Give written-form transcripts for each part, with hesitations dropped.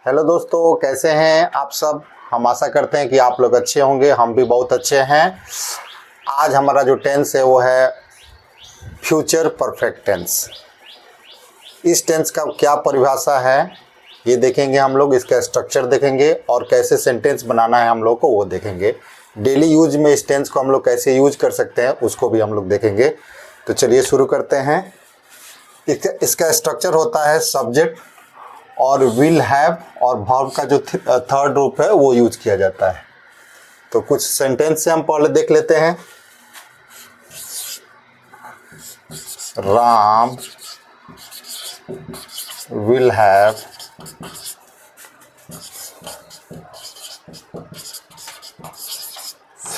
Hello दोस्तों, कैसे हैं आप सब। हम आशा करते हैं कि आप लोग अच्छे होंगे, हम भी बहुत अच्छे हैं। आज हमारा जो टेंस है वो है फ्यूचर परफेक्ट टेंस। इस टेंस का क्या परिभाषा है ये देखेंगे हम लोग, इसका स्ट्रक्चर देखेंगे और कैसे सेंटेंस बनाना है हम लोग को वो देखेंगे। डेली यूज में इस टेंस को हम लोग कैसे यूज कर सकते हैं उसको भी हम लोग देखेंगे। तो चलिए शुरू करते हैं। इसका स्ट्रक्चर होता है सब्जेक्ट और विल हैव और वर्ब का जो थर्ड रूप है वो यूज किया जाता है। तो कुछ सेंटेंस से हम पहले देख लेते हैं। Ram will have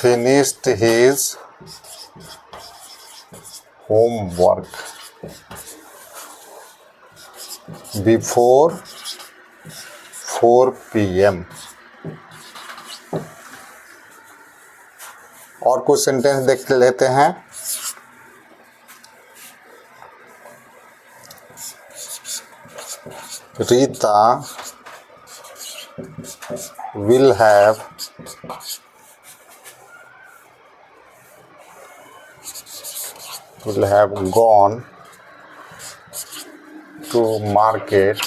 finished his homework before 4 PM। और कुछ सेंटेंस देख लेते हैं। Rita will have gone to market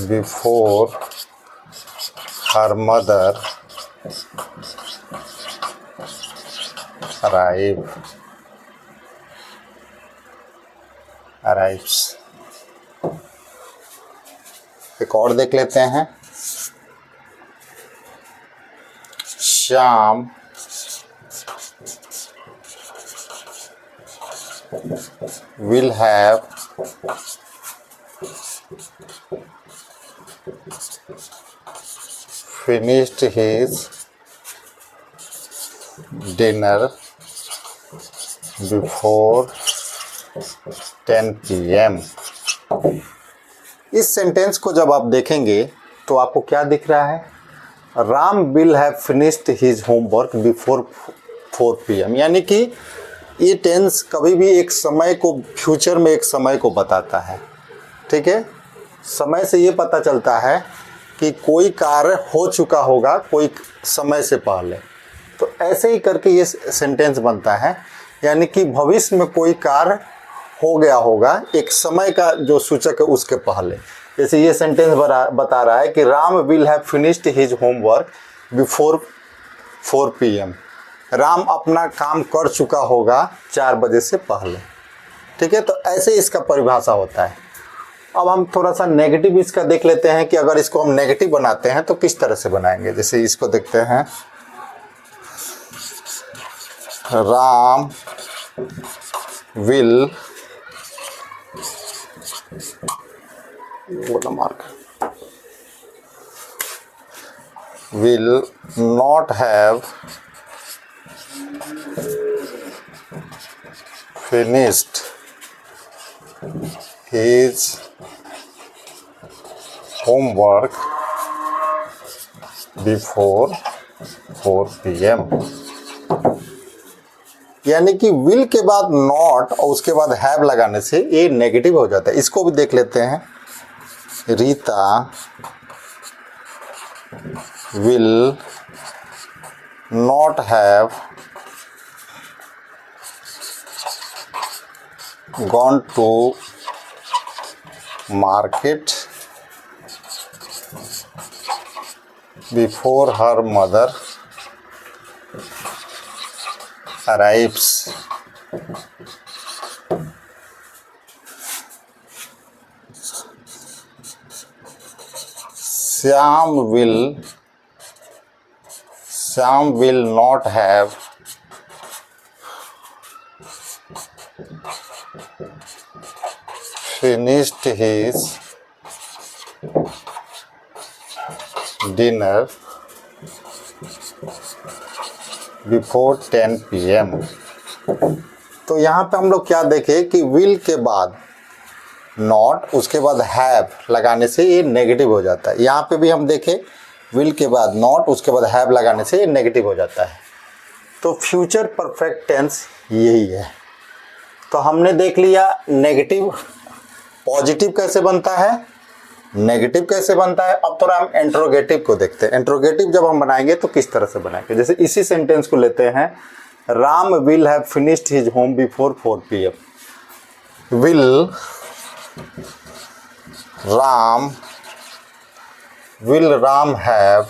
before her mother arrives। एक और देख लेते हैं। Shyam will have finished his dinner before 10 PM। इस सेंटेंस को जब आप देखेंगे तो आपको क्या दिख रहा है? Ram will have finished his homework before 4 PM, यानी कि ये टेंस कभी भी एक समय को, फ्यूचर में एक समय को बताता है। ठीक है, समय से ये पता चलता है कि कोई कार्य हो चुका होगा कोई समय से पहले। तो ऐसे ही करके ये सेंटेंस बनता है, यानी कि भविष्य में कोई कार्य हो गया होगा एक समय का जो सूचक है उसके पहले। जैसे ये सेंटेंस बता रहा है कि Ram will have finished his homework before 4 PM। Ram अपना काम कर चुका होगा 4 बजे से पहले। ठीक है, तो ऐसे इसका परिभाषा होता है। अब हम थोड़ा सा नेगेटिव इसका देख लेते हैं कि अगर इसको हम नेगेटिव बनाते हैं तो किस तरह से बनाएंगे। जैसे इसको देखते हैं। Ram will not have finished his homework before 4 PM। यानी कि विल के बाद नॉट और उसके बाद हैव लगाने से ये नेगेटिव हो जाता है। इसको भी देख लेते हैं। Rita will not have gone to market before her mother arrives। Syam will not have finished his dinner before 10 PM। तो यहाँ पे हम लोग क्या देखें कि विल के बाद नॉट उसके बाद हैव लगाने से ये नेगेटिव हो जाता है। यहाँ पे भी हम देखें विल के बाद नॉट उसके बाद हैव लगाने से ये नेगेटिव हो जाता है। तो फ्यूचर परफेक्ट टेंस यही है। तो हमने देख लिया नेगेटिव पॉजिटिव कैसे बनता है, नेगेटिव कैसे बनता है। अब थोड़ा हम इंट्रोगेटिव को देखते हैं। इंट्रोगेटिव जब हम बनाएंगे तो किस तरह से बनाएंगे, जैसे इसी सेंटेंस को लेते हैं, Ram will have finished his home before 4 PM। Will Ram have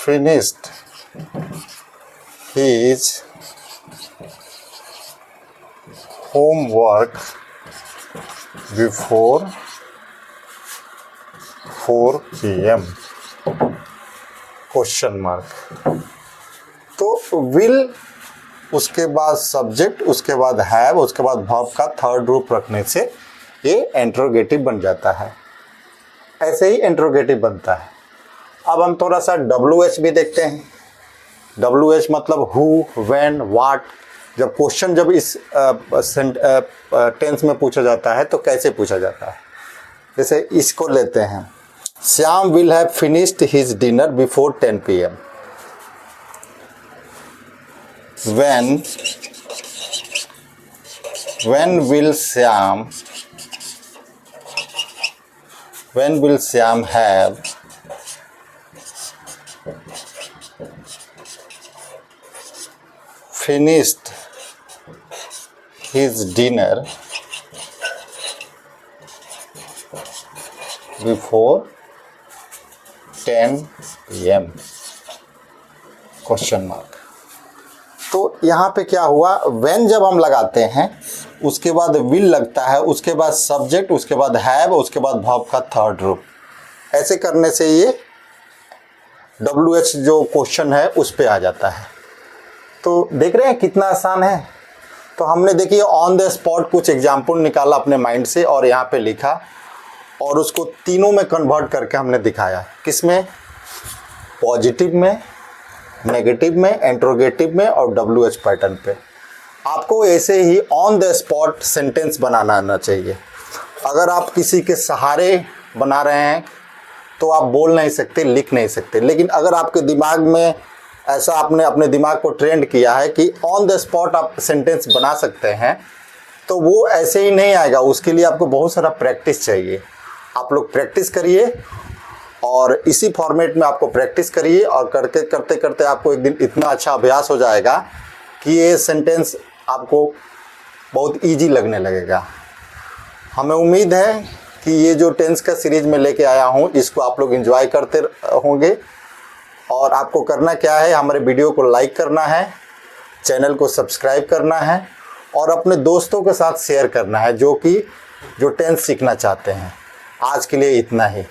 finished his homework before 4 PM question mark. तो विल, उसके बाद सब्जेक्ट, उसके बाद हैव, उसके बाद वर्ब का थर्ड रूप रखने से ये इंट्रोगेटिव बन जाता है। ऐसे ही इंट्रोगेटिव बनता है। अब हम थोड़ा सा WH भी देखते हैं। WH मतलब हु, व्हेन, व्हाट। जब क्वेश्चन जब इस टेंस में पूछा जाता है तो कैसे पूछा जाता है, जैसे इसको लेते हैं, Shyam will have finished his dinner before 10 PM। when will Shyam have finished his dinner before 10 PM question mark. तो यहाँ पे क्या हुआ, when जब हम लगाते हैं उसके बाद will लगता है, उसके बाद सब्जेक्ट, उसके बाद हैव, उसके बाद वर्ब का थर्ड रूप। ऐसे करने से ये WH जो क्वेश्चन है उस पे आ जाता है। तो देख रहे हैं कितना आसान है। तो हमने देखिए ऑन द स्पॉट कुछ एग्जाम्पल निकाला अपने माइंड से और यहाँ पे लिखा और उसको तीनों में कन्वर्ट करके हमने दिखाया। किस में, पॉजिटिव में, नेगेटिव में, इंट्रोगेटिव में और WH पैटर्न पे। आपको ऐसे ही ऑन द स्पॉट सेंटेंस बनाना आना चाहिए। अगर आप किसी के सहारे बना रहे हैं तो आप बोल नहीं सकते, लिख नहीं सकते, लेकिन अगर आपके दिमाग में ऐसा आपने अपने दिमाग को ट्रेंड किया है कि ऑन द स्पॉट आप सेंटेंस बना सकते हैं, तो वो ऐसे ही नहीं आएगा। उसके लिए आपको बहुत सारा प्रैक्टिस चाहिए। आप लोग प्रैक्टिस करिए और इसी फॉर्मेट में आपको प्रैक्टिस करिए और करते करते आपको एक दिन इतना अच्छा अभ्यास हो जाएगा कि ये सेंटेंस आपको बहुत इजी लगने लगेगा। हमें उम्मीद है कि ये जो टेंस का सीरीज में लेके आया हूँ इसको आप लोग एंजॉय करते होंगे। और आपको करना क्या है, हमारे वीडियो को लाइक करना है, चैनल को सब्सक्राइब करना है और अपने दोस्तों के साथ शेयर करना है जो टेंस सीखना चाहते हैं। आज के लिए इतना ही।